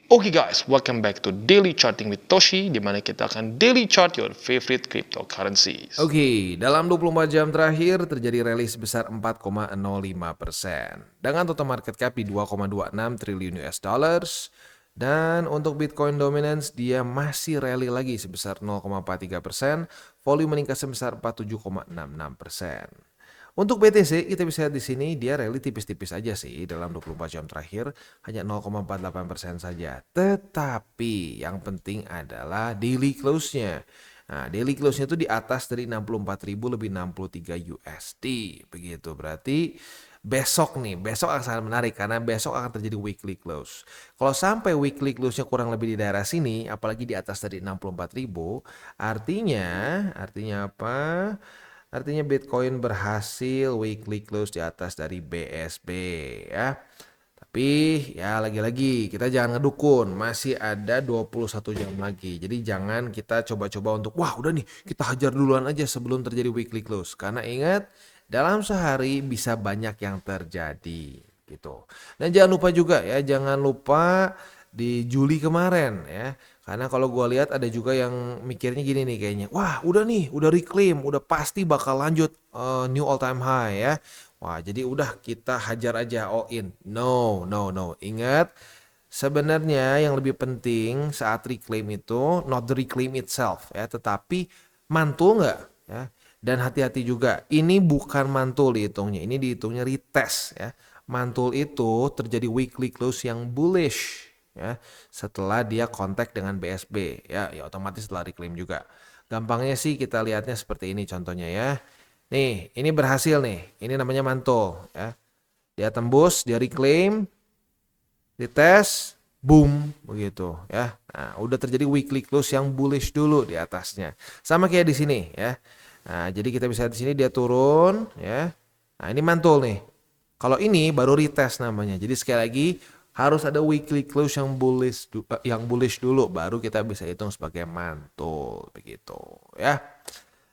Oke guys, welcome back to Daily Charting with Toshi, di mana kita akan daily chart your favorite cryptocurrencies. Oke, dalam 24 jam terakhir terjadi rally sebesar 4,05% dengan total market cap di 2,26 triliun US dollars. Dan untuk Bitcoin dominance dia masih rally lagi sebesar 0,43%, volume meningkat sebesar 47,66%. Untuk BTC kita bisa lihat di sini dia rally tipis-tipis aja sih dalam 24 jam terakhir, hanya 0,48% saja. Tetapi yang penting adalah daily close-nya. Nah, daily close-nya itu di atas dari 64.000 lebih 63 USD. Begitu. Berarti besok akan sangat menarik karena besok akan terjadi weekly close. Kalau sampai weekly close-nya kurang lebih di daerah sini, apalagi di atas dari 64.000, artinya apa? Artinya Bitcoin berhasil weekly close di atas dari BSB ya. Tapi ya lagi-lagi kita jangan ngedukun, masih ada 21 jam lagi. Jadi jangan kita coba-coba untuk wah udah nih kita hajar duluan aja sebelum terjadi weekly close. Karena ingat dalam sehari bisa banyak yang terjadi gitu. Dan jangan lupa juga ya, jangan lupa di Juli kemarin ya. Karena kalau gue lihat ada juga yang mikirnya gini nih kayaknya, wah udah nih, udah reclaim, udah pasti bakal lanjut new all time high ya. Wah jadi udah kita hajar aja all in. No, no, no. Ingat, sebenarnya yang lebih penting saat reclaim itu not the reclaim itself ya, tetapi mantul nggak ya. Dan hati-hati juga, ini bukan mantul dihitungnya, ini dihitungnya retest ya. Mantul itu terjadi weekly close yang bullish ya setelah dia kontak dengan BSB ya otomatis setelah reclaim juga. Gampangnya sih kita lihatnya seperti ini contohnya ya. Nih, ini berhasil nih. Ini namanya mantul ya. Dia tembus, dia reclaim, dites, boom begitu ya. Nah, udah terjadi weekly close yang bullish dulu di atasnya. Sama kayak di sini ya. Nah, jadi kita bisa di sini dia turun ya. Nah, ini mantul nih. Kalau ini baru retest namanya. Jadi sekali lagi harus ada weekly close yang bullish dulu baru kita bisa hitung sebagai mantul begitu ya.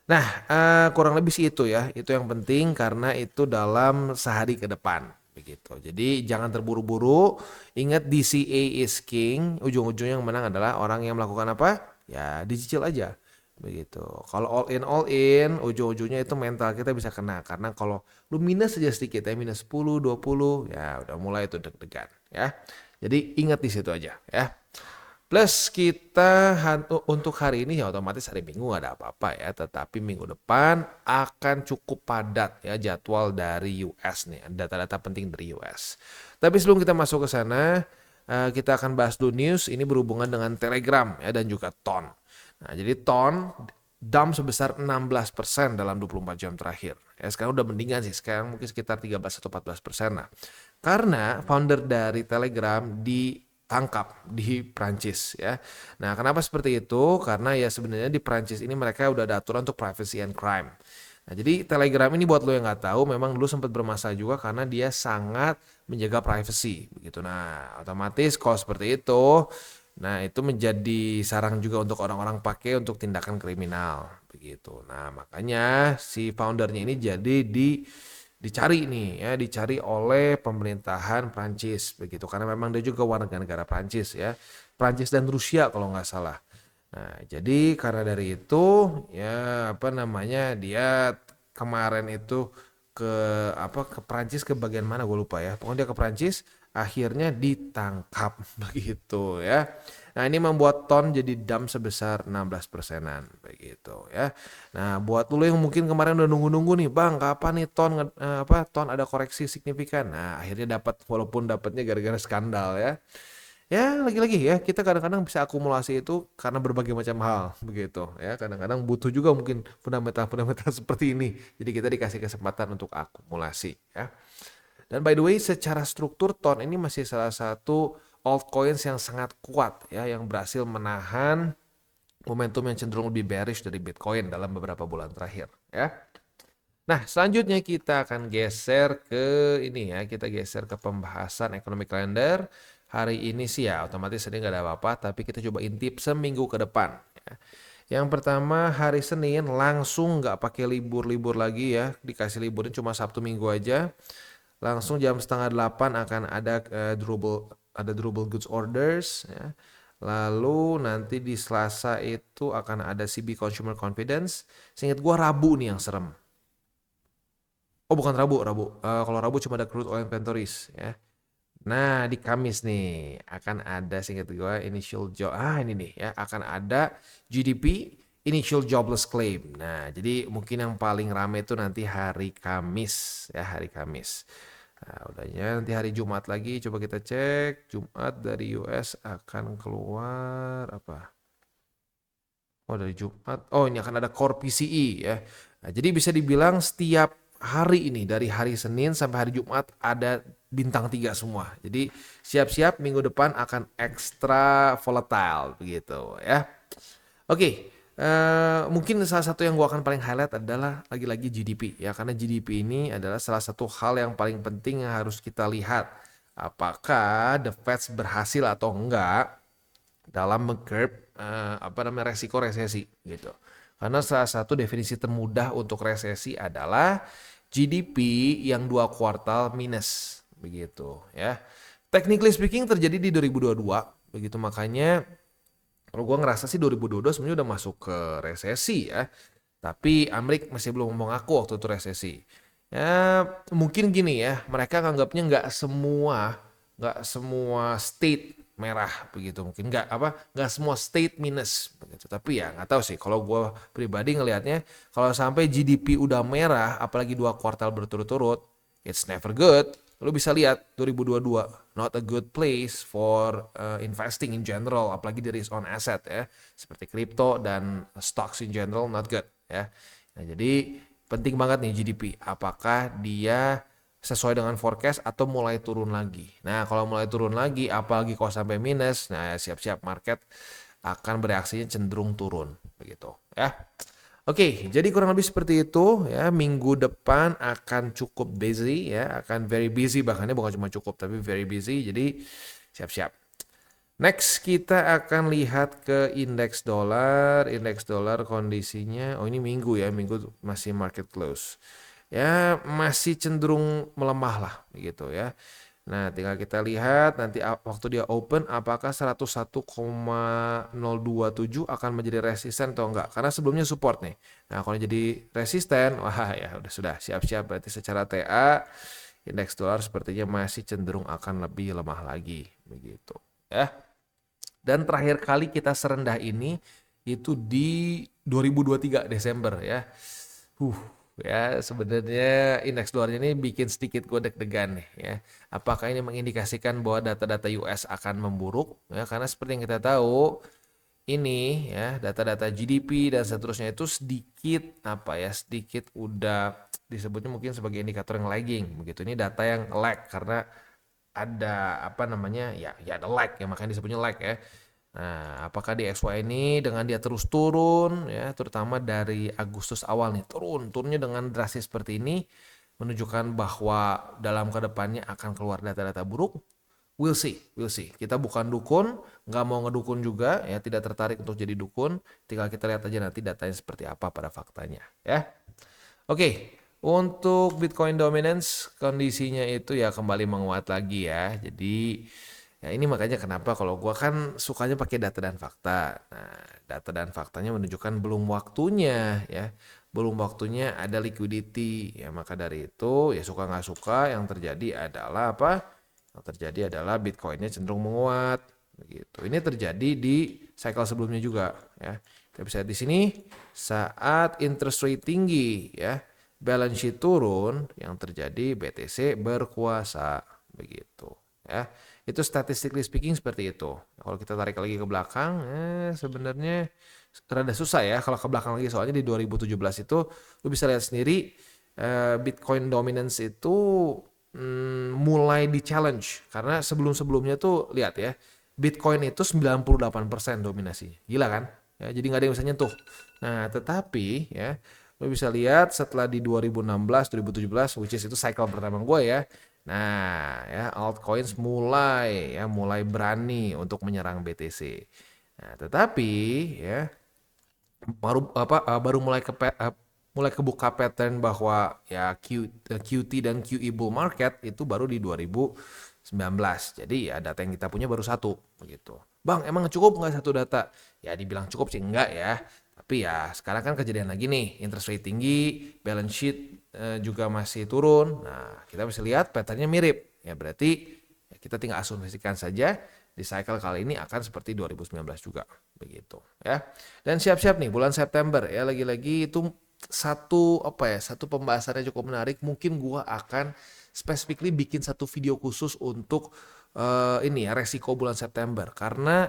Nah, kurang lebih sih itu ya. Itu yang penting karena itu dalam sehari ke depan begitu. Jadi jangan terburu-buru. Ingat DCA is king. Ujung-ujungnya yang menang adalah orang yang melakukan apa? Ya, dicicil aja. Begitu. Kalau all in, ujung-ujungnya itu mental kita bisa kena. Karena kalau lu minus saja sedikit ya, minus 10, 20, ya udah mulai itu deg-degan ya. Jadi ingat di situ aja ya. Plus kita untuk hari ini ya otomatis hari Minggu nggak ada apa-apa ya. Tetapi minggu depan akan cukup padat ya jadwal dari US nih. Data-data penting dari US. Tapi sebelum kita masuk ke sana, kita akan bahas dulu news. Ini berhubungan dengan Telegram ya dan juga TON. Nah jadi TON dump sebesar 16% dalam 24 jam terakhir. Ya, sekarang udah mendingan sih. Sekarang mungkin sekitar 13 atau 14% lah. Karena founder dari Telegram ditangkap di Prancis ya. Nah, kenapa seperti itu? Karena ya sebenarnya di Prancis ini mereka udah ada aturan untuk privacy and crime. Nah, jadi Telegram ini buat lo yang nggak tahu, memang dulu sempat bermasalah juga karena dia sangat menjaga privacy begitu. Nah, otomatis kalau seperti itu, nah itu menjadi sarang juga untuk orang-orang pakai untuk tindakan kriminal begitu. Nah, makanya si foundernya ini jadi dicari nih ya, dicari oleh pemerintahan Prancis begitu karena memang dia juga warga negara Prancis ya. Prancis dan Rusia kalau nggak salah. Nah, jadi karena dari itu ya apa namanya dia kemarin itu ke ke Prancis ke bagian mana gue lupa ya. Pokoknya dia ke Prancis akhirnya ditangkap begitu ya. Nah, ini membuat ton jadi dump sebesar 16%-an begitu ya. Nah, buat dulu yang mungkin kemarin udah nunggu-nunggu nih, Bang, kapan nih ton ada koreksi signifikan. Nah, akhirnya dapat walaupun dapatnya gara-gara skandal ya. Ya, lagi-lagi ya, kita kadang-kadang bisa akumulasi itu karena berbagai macam hal begitu ya. Kadang-kadang butuh juga mungkin fundamental-fundamental seperti ini. Jadi kita dikasih kesempatan untuk akumulasi ya. Dan by the way, secara struktur ton ini masih salah satu altcoins yang sangat kuat ya, yang berhasil menahan momentum yang cenderung lebih bearish dari Bitcoin dalam beberapa bulan terakhir ya. Nah, selanjutnya kita akan geser ke ini ya, kita geser ke pembahasan economic calendar. Hari ini sih ya otomatis ini nggak ada apa-apa, tapi kita coba intip seminggu ke depan. Ya. Yang pertama hari Senin langsung nggak pakai libur-libur lagi ya, dikasih liburnya cuma Sabtu Minggu aja. Langsung jam setengah 8 akan ada ada durable goods orders ya. Lalu nanti di Selasa itu akan ada CB Consumer Confidence. Seingat gua Rabu nih yang serem. Oh bukan Rabu. Kalau Rabu cuma ada crude oil inventories ya. Nah di Kamis nih akan ada seingat gua ini nih ya, akan ada GDP initial jobless claim. Nah jadi mungkin yang paling rame itu nanti hari Kamis ya, hari Kamis. Nah, udahnya nanti hari Jumat lagi coba kita cek. Jumat dari US akan keluar apa? Oh dari Jumat. Oh ini akan ada core PCE ya. Nah, jadi bisa dibilang setiap hari ini dari hari Senin sampai hari Jumat ada bintang 3 semua. Jadi siap-siap minggu depan akan ekstra volatile begitu ya. Oke, mungkin salah satu yang gua akan paling highlight adalah lagi-lagi GDP ya, karena GDP ini adalah salah satu hal yang paling penting yang harus kita lihat. Apakah the Fed berhasil atau enggak dalam mengcurb resiko resesi gitu. Karena salah satu definisi termudah untuk resesi adalah GDP yang 2 kuartal minus begitu ya. Technically speaking terjadi di 2022 begitu, makanya kalau gue ngerasa sih 2022 sebenarnya udah masuk ke resesi ya. Tapi Amerika masih belum mau ngaku waktu itu resesi. Ya mungkin gini ya, mereka nganggapnya nggak semua state merah begitu, mungkin nggak semua state minus begitu. Tapi ya nggak tahu sih, kalau gue pribadi ngelihatnya kalau sampai GDP udah merah apalagi 2 kuartal berturut-turut, it's never good. Lu bisa lihat 2022 not a good place for investing in general, apalagi di risk on asset ya, seperti crypto dan stocks in general not good ya. Nah, jadi penting banget nih GDP, apakah dia sesuai dengan forecast atau mulai turun lagi. Nah, kalau mulai turun lagi apalagi kalau sampai minus, nah siap-siap market akan bereaksinya cenderung turun begitu ya. Oke, jadi kurang lebih seperti itu ya. Minggu depan akan cukup busy ya, akan very busy, bahkannya bukan cuma cukup tapi very busy. Jadi siap-siap. Next kita akan lihat ke indeks dolar. Indeks dolar kondisinya, oh ini minggu ya, minggu masih market close. Ya masih cenderung melemah lah begitu ya. Nah, tinggal kita lihat nanti waktu dia open apakah 101,027 akan menjadi resisten atau enggak. Karena sebelumnya support nih. Nah, kalau jadi resisten, wah ya sudah siap-siap berarti secara TA indeks dolar sepertinya masih cenderung akan lebih lemah lagi begitu ya. Dan terakhir kali kita serendah ini itu di 2023 Desember ya. Ya sebenarnya indeks dolar ini bikin sedikit gue deg-degan nih ya. Apakah ini mengindikasikan bahwa data-data US akan memburuk ya, karena seperti yang kita tahu ini ya data-data GDP dan seterusnya itu sedikit udah disebutnya mungkin sebagai indikator yang lagging begitu. Ini data yang lag karena ada ada lag ya, makanya disebutnya lag ya. Nah, apakah di XY ini dengan dia terus turun ya, terutama dari Agustus awal nih turunnya dengan drastis seperti ini menunjukkan bahwa dalam kedepannya akan keluar data-data buruk. We'll see. Kita bukan dukun, nggak mau ngedukun juga ya, tidak tertarik untuk jadi dukun. Tinggal kita lihat aja nanti datanya seperti apa pada faktanya ya. Oke, untuk Bitcoin dominance kondisinya itu ya kembali menguat lagi ya. Jadi ya ini makanya kenapa kalau gua kan sukanya pakai data dan fakta. Nah, data dan faktanya menunjukkan belum waktunya ya. Belum waktunya ada liquidity. Ya maka dari itu ya suka nggak suka yang terjadi adalah apa? Yang terjadi adalah Bitcoinnya cenderung menguat begitu. Ini terjadi di cycle sebelumnya juga ya. Kita bisa lihat di sini saat interest rate tinggi ya, balance sheet turun, yang terjadi BTC berkuasa begitu ya. Itu statistically speaking seperti itu. Kalau kita tarik lagi ke belakang, sebenarnya rada susah ya kalau ke belakang lagi, soalnya di 2017 itu lu bisa lihat sendiri Bitcoin dominance itu mulai di challenge karena sebelum-sebelumnya tuh lihat ya, Bitcoin itu 98% dominasi. Gila kan? Ya, jadi nggak ada yang bisa nyentuh. Nah, tetapi ya lo bisa lihat setelah di 2016, 2017, which is itu cycle pertama gue ya. Nah, ya altcoins mulai berani untuk menyerang BTC. Nah, tetapi ya baru mulai kebuka pattern bahwa ya QT dan QE bull market itu baru di 2017 Jadi ya data yang kita punya baru satu begitu. Bang, emang cukup nggak satu data? Ya dibilang cukup sih enggak ya. Tapi ya sekarang kan kejadian lagi nih, interest rate tinggi, balance sheet juga masih turun. Nah, kita bisa lihat patternnya mirip. Ya berarti ya kita tinggal asumsikan saja di cycle kali ini akan seperti 2019 juga begitu ya. Dan siap-siap nih bulan September ya, lagi-lagi itu satu pembahasannya cukup menarik. Mungkin gua akan specifically bikin satu video khusus untuk ini ya, resiko bulan September, karena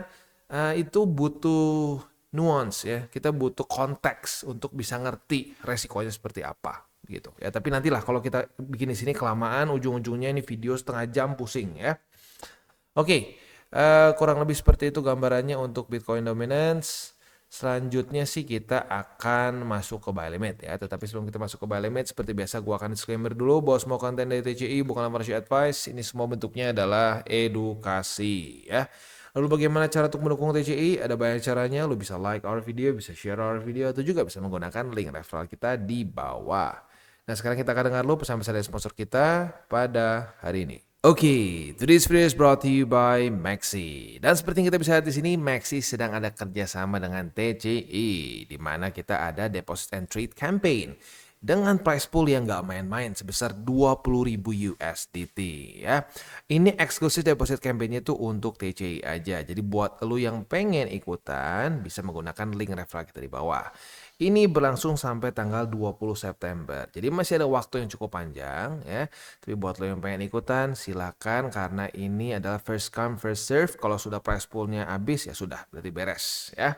itu butuh nuance ya. Kita butuh konteks untuk bisa ngerti resikonya seperti apa gitu ya. Tapi nantilah kalau kita bikin di sini kelamaan, ujung-ujungnya ini video setengah jam pusing ya. Oke, kurang lebih seperti itu gambarannya untuk Bitcoin dominance. Selanjutnya sih kita akan masuk ke buy limit ya. Tetapi sebelum kita masuk ke buy limit, seperti biasa gua akan disclaimer dulu bahwa semua konten dari TCI bukanlah financial advice. Ini semua bentuknya adalah edukasi ya. Lalu bagaimana cara untuk mendukung TCI? Ada banyak caranya. Lu bisa like our video, bisa share our video, atau juga bisa menggunakan link referral kita di bawah. Nah, sekarang kita akan dengar dulu pesan-pesan dari sponsor kita pada hari ini. Oke, today's video is brought to you by Maxi. Dan seperti yang kita bisa lihat di sini, Maxi sedang ada kerjasama dengan TCI, di mana kita ada deposit and trade campaign dengan price pool yang nggak main-main sebesar 20.000 USDT ya. Ini eksklusif deposit campaign-nya itu untuk TCI aja. Jadi buat lu yang pengen ikutan bisa menggunakan link referral kita di bawah. Ini berlangsung sampai tanggal 20 September. Jadi masih ada waktu yang cukup panjang ya. Tapi buat lo yang pengen ikutan silakan, karena ini adalah first come first serve. Kalau sudah price poolnya habis ya sudah, berarti beres ya.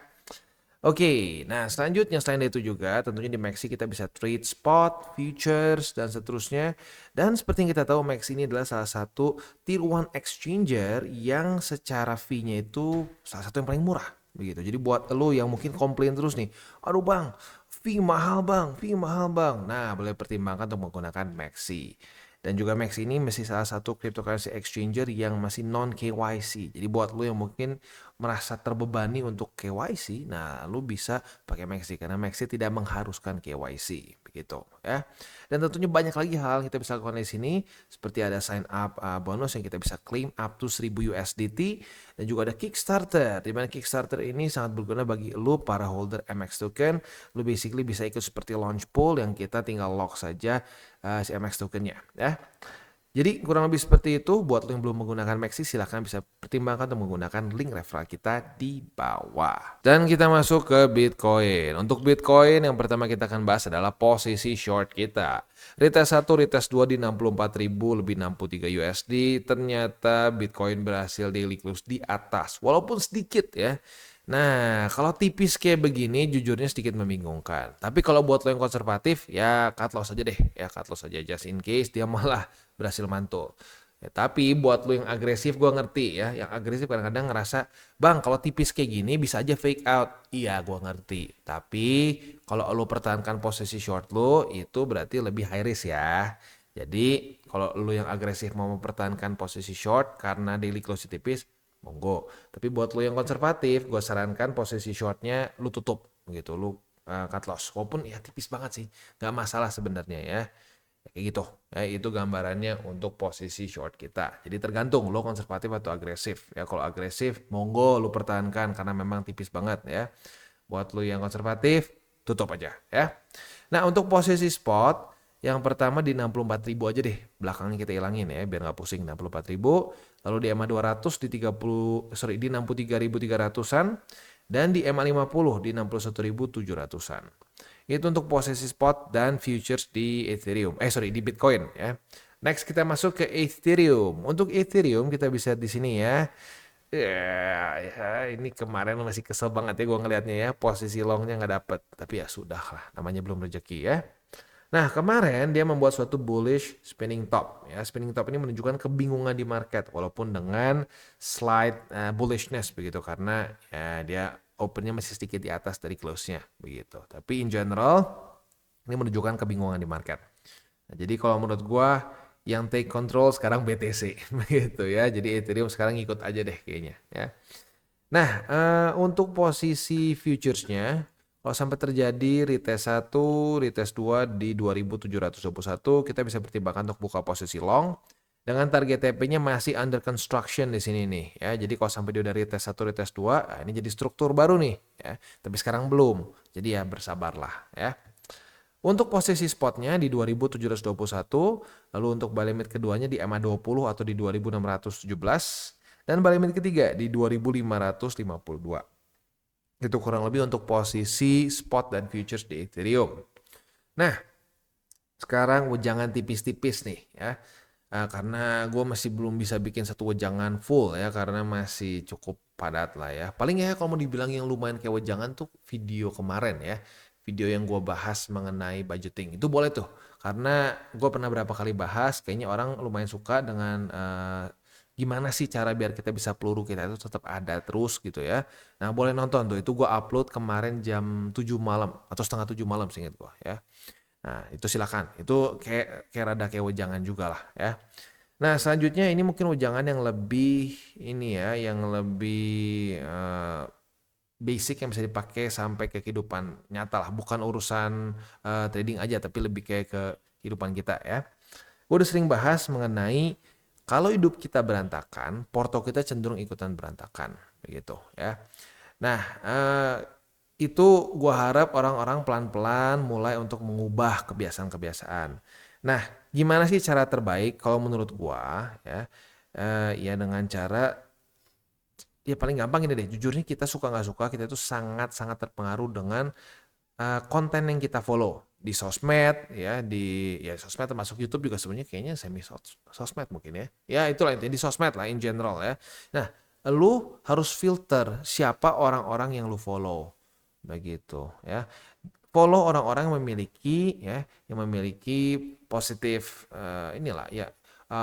Oke, nah selanjutnya selain itu juga tentunya di Maxi kita bisa trade spot, futures, dan seterusnya. Dan seperti yang kita tahu, Maxi ini adalah salah satu tier 1 exchanger yang secara fee-nya itu salah satu yang paling murah. Begitu. Jadi buat lo yang mungkin komplain terus nih, aduh bang, fee mahal bang, fee mahal bang. Nah, boleh pertimbangkan untuk menggunakan Maxi. Dan juga Maxi ini masih salah satu cryptocurrency exchanger yang masih non KYC. Jadi buat lo yang mungkin merasa terbebani untuk KYC, nah lo bisa pakai Maxi karena Maxi tidak mengharuskan KYC, begitu ya. Dan tentunya banyak lagi hal yang kita bisa lakukan di sini, seperti ada sign up bonus yang kita bisa claim up to 1000 USDT, dan juga ada Kickstarter, di mana Kickstarter ini sangat berguna bagi lo para holder MX token. Lo basically bisa ikut seperti launch pool yang kita tinggal lock saja si MX tokennya ya. Jadi kurang lebih seperti itu. Buat lo yang belum menggunakan Maxi, silahkan bisa pertimbangkan untuk menggunakan link referral kita di bawah. Dan kita masuk ke Bitcoin. Untuk Bitcoin yang pertama kita akan bahas adalah posisi short kita. Retest 1, retest 2 di 64.000 lebih 63 USD. Ternyata Bitcoin berhasil daily close di atas, walaupun sedikit ya. Nah, kalau tipis kayak begini jujurnya sedikit membingungkan. Tapi kalau buat lo yang konservatif, ya cut loss aja deh. Ya cut loss aja just in case dia malah berhasil mantul. Ya, tapi buat lo yang agresif, gue ngerti ya. Yang agresif kadang-kadang ngerasa, bang kalau tipis kayak gini bisa aja fake out. Iya, gue ngerti. Tapi kalau lo pertahankan posisi short lo, itu berarti lebih high risk ya. Jadi kalau lo yang agresif mau mempertahankan posisi short karena daily close tipis, monggo. Tapi buat lo yang konservatif, gue sarankan posisi shortnya lu tutup gitu, lu cut loss. Walaupun ya tipis banget sih, nggak masalah sebenarnya ya. Kayak gitu. Ya, itu gambarannya untuk posisi short kita. Jadi tergantung lo konservatif atau agresif. Ya kalau agresif, monggo lu pertahankan karena memang tipis banget ya. Buat lo yang konservatif, tutup aja ya. Nah untuk posisi spot, yang pertama di 64.000 aja deh. Belakangnya kita hilangin ya biar nggak pusing. 64.000. Lalu di EMA 200 di 63.300-an, dan di EMA 50 di 61.700-an. Itu untuk posisi spot dan futures di di Bitcoin ya. Next kita masuk ke Ethereum. Untuk Ethereum kita bisa di sini ya. Ya, ini kemarin masih kesel banget ya gue ngelihatnya ya, posisi longnya nggak dapet. Tapi ya sudah lah, namanya belum rezeki ya. Nah, kemarin dia membuat suatu bullish spinning top. Ya, spinning top ini menunjukkan kebingungan di market walaupun dengan slight bullishness begitu, karena ya dia opennya masih sedikit di atas dari close-nya begitu. Tapi in general ini menunjukkan kebingungan di market. Nah, jadi kalau menurut gua yang take control sekarang BTC begitu ya. Jadi Ethereum sekarang ikut aja deh kayaknya ya. Nah, untuk posisi futuresnya, kalau sampai terjadi retest 1, retest 2 di 2721, kita bisa pertimbangkan untuk buka posisi long. Dengan target TP-nya masih under construction di sini nih ya. Jadi kalau sampai dia udah retest 1, retest 2, nah ini jadi struktur baru nih ya. Tapi sekarang belum. Jadi ya bersabarlah ya. Untuk posisi spotnya di 2721, lalu untuk buy limit keduanya di MA20 atau di 2617 dan buy limit ketiga di 2552. Itu kurang lebih untuk posisi spot dan futures di Ethereum. Nah, sekarang wejangan tipis-tipis nih ya. Karena gue masih belum bisa bikin satu wejangan full ya, karena masih cukup padat lah ya. Paling ya kalau mau dibilang yang lumayan kayak wejangan tuh video kemarin ya. Video yang gue bahas mengenai budgeting. Itu boleh tuh. Karena gue pernah berapa kali bahas, kayaknya orang lumayan suka dengan gimana sih cara biar kita bisa peluru kita itu tetap ada terus gitu ya. Nah boleh nonton tuh. Itu gue upload kemarin jam 7 malam atau setengah 7 malam seingat gue ya. Nah, itu silakan. Itu kayak rada kayak wejangan juga lah ya. Nah, selanjutnya ini mungkin wejangan yang lebih ini ya, yang lebih basic yang bisa dipakai sampai ke kehidupan nyata lah, bukan urusan trading aja tapi lebih kayak ke kehidupan kita ya. Gue udah sering bahas mengenai kalau hidup kita berantakan, porto kita cenderung ikutan berantakan begitu ya. Nah, itu gue harap orang-orang pelan-pelan mulai untuk mengubah kebiasaan-kebiasaan. Nah, gimana sih cara terbaik kalau menurut gue ya? Ya dengan cara ya paling gampang ini deh. Jujurnya kita suka nggak suka kita itu sangat-sangat terpengaruh dengan konten yang kita follow di sosmed ya, di ya sosmed termasuk YouTube juga sebenarnya kayaknya semi sosmed mungkin ya. Ya itulah intinya di sosmed lah in general ya. Nah, lu harus filter siapa orang-orang yang lu follow begitu ya. Follow orang-orang yang memiliki ya, yang memiliki positif inilah ya,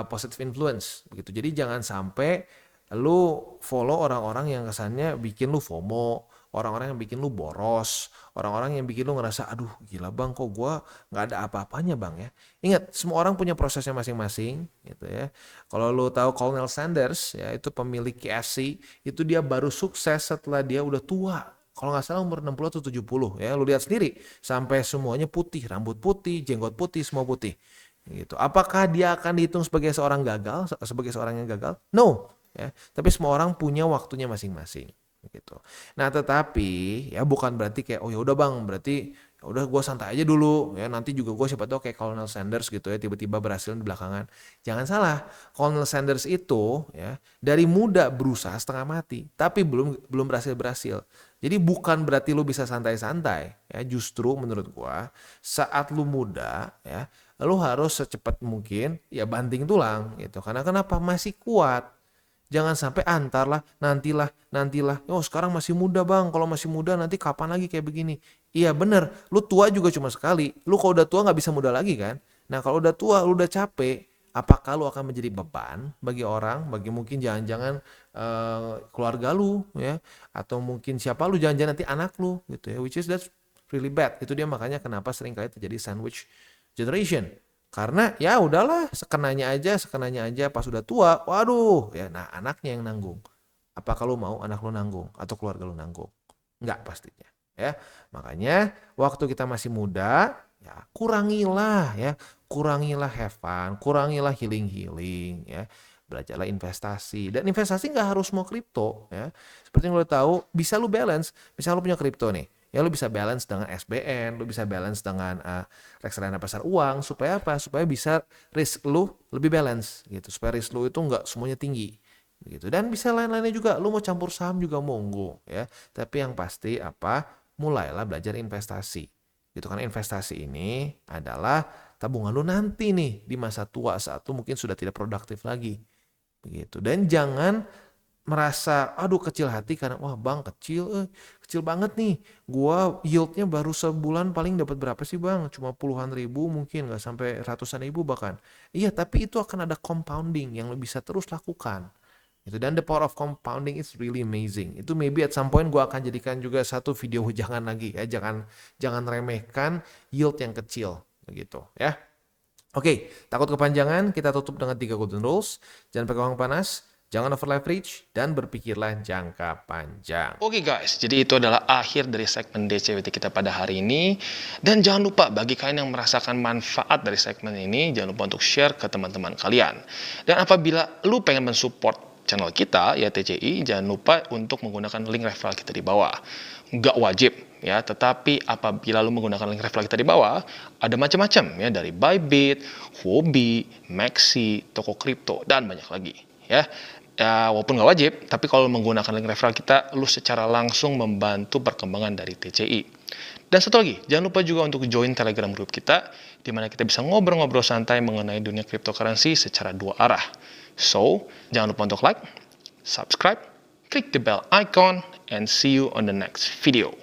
positive influence begitu. Jadi jangan sampai lu follow orang-orang yang kesannya bikin lu FOMO, orang-orang yang bikin lu boros, orang-orang yang bikin lu ngerasa aduh gila bang kok gua nggak ada apa-apanya bang ya. Ingat semua orang punya prosesnya masing-masing gitu ya. Kalau lu tahu Colonel Sanders ya itu pemilik KFC, itu dia baru sukses setelah dia udah tua. Kalau nggak salah umur 60 atau 70 ya, lu lihat sendiri sampai semuanya putih, rambut putih, jenggot putih, semua putih gitu. Apakah dia akan dihitung sebagai seorang gagal, sebagai seorang yang gagal? No, ya. Tapi semua orang punya waktunya masing-masing gitu. Nah, tetapi ya bukan berarti kayak oh ya udah Bang, berarti ya udah gue santai aja dulu ya, nanti juga gue siapa tahu kayak Colonel Sanders gitu ya tiba-tiba berhasil di belakangan. Jangan salah, Colonel Sanders itu ya dari muda berusaha setengah mati, tapi belum berhasil. Jadi bukan berarti lu bisa santai-santai ya, justru menurut gua saat lu muda ya, lu harus secepat mungkin ya banting tulang gitu. Karena kenapa? Masih kuat. Jangan sampai antar lah, nantilah. Oh sekarang masih muda bang, kalau masih muda nanti kapan lagi kayak begini. Iya bener, lu tua juga cuma sekali. Lu kalau udah tua gak bisa muda lagi kan. Nah kalau udah tua, lu udah capek, apakah lu akan menjadi beban bagi orang, bagi mungkin jangan-jangan keluarga lu ya. Atau mungkin siapa lu, jangan-jangan nanti anak lu gitu ya. Which is that's really bad. Itu dia makanya kenapa sering kali terjadi sandwich generation. Karena ya udahlah sekenanya aja pas udah tua, waduh ya nah anaknya yang nanggung. Apa kalau mau anak lu nanggung atau keluarga lu nanggung? Enggak pastinya ya. Makanya waktu kita masih muda ya kurangilah have fun, kurangilah healing ya. Belajarlah investasi dan investasi nggak harus mau kripto ya. Seperti yang lo tahu bisa lu balance, misalnya lu punya kripto nih. Ya lu bisa balance dengan SBN, lu bisa balance dengan reksadana pasar uang supaya apa? Supaya bisa risk lu lebih balance gitu. Supaya risk lu itu nggak semuanya tinggi gitu. Dan bisa lain-lainnya juga. Lu mau campur saham juga monggo ya. Tapi yang pasti apa? Mulailah belajar investasi. Gitu kan investasi ini adalah tabungan lu nanti nih di masa tua saat lu mungkin sudah tidak produktif lagi. Begitu. Dan jangan merasa aduh kecil hati karena wah bang kecil banget nih, gua yieldnya baru sebulan paling dapat berapa sih bang, cuma puluhan ribu mungkin nggak sampai ratusan ribu bahkan. Iya tapi itu akan ada compounding yang lo bisa terus lakukan itu, dan the power of compounding is really amazing. Itu maybe at some point gua akan jadikan juga satu video jangan lagi ya, jangan remehkan yield yang kecil begitu ya. Oke, takut kepanjangan, kita tutup dengan 3 golden rules. Jangan pakai uang panas, Jangan over leverage dan berpikirlah jangka panjang. Oke guys, jadi itu adalah akhir dari segmen DCWT kita pada hari ini. Dan jangan lupa bagi kalian yang merasakan manfaat dari segmen ini, jangan lupa untuk share ke teman-teman kalian. Dan apabila lu pengen mensupport channel kita, ya TCI, jangan lupa untuk menggunakan link referral kita di bawah. Nggak wajib, ya, tetapi apabila lu menggunakan link referral kita di bawah, ada macam-macam, ya, dari Bybit, Huobi, Maxi, toko kripto, dan banyak lagi, ya. Ya, walaupun nggak wajib, tapi kalau menggunakan link referral kita, lu secara langsung membantu perkembangan dari TCI. Dan satu lagi, jangan lupa juga untuk join Telegram group kita, di mana kita bisa ngobrol-ngobrol santai mengenai dunia cryptocurrency secara dua arah. So, jangan lupa untuk like, subscribe, klik the bell icon, and see you on the next video.